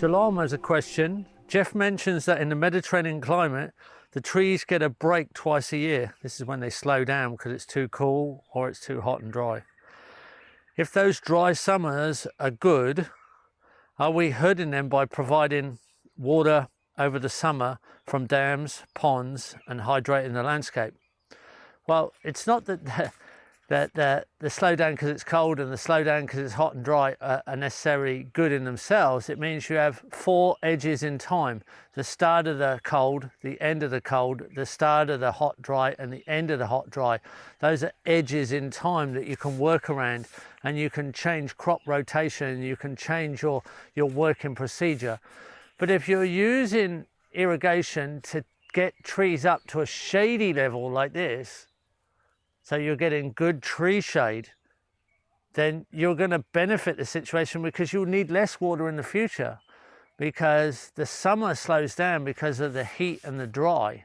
Shalom has a question. Geoff mentions that in the Mediterranean climate, the trees get a break twice a year. This is when they slow down because it's too cool or it's too hot and dry. If those dry summers are good, are we hurting them by providing water over the summer from dams, ponds, and hydrating the landscape? Well, it's not that the slow down because it's cold and the slow down because it's hot and dry are necessarily good in themselves. It means you have 4 edges in time: the start of the cold, the end of the cold, the start of the hot dry, and the end of the hot dry. Those are edges in time that you can work around, and you can change crop rotation, you can change your working procedure. But if you're using irrigation to get trees up to a shady level like this, so you're getting good tree shade, then you're going to benefit the situation because you'll need less water in the future, because the summer slows down because of the heat and the dry,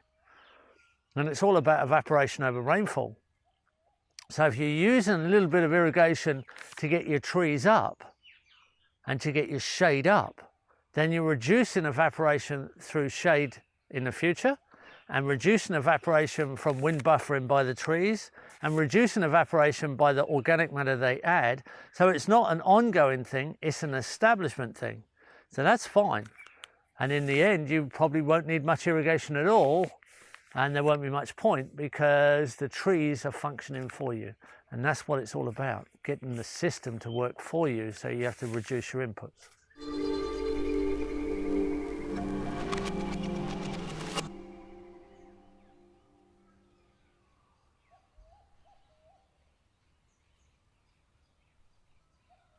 and it's all about evaporation over rainfall. So if you're using a little bit of irrigation to get your trees up and to get your shade up, then you're reducing evaporation through shade in the future, and reducing evaporation from wind buffering by the trees, and reducing evaporation by the organic matter they add. So it's not an ongoing thing, it's an establishment thing. So that's fine. And in the end, you probably won't need much irrigation at all, and there won't be much point because the trees are functioning for you. And that's what it's all about, getting the system to work for you, so you have to reduce your inputs.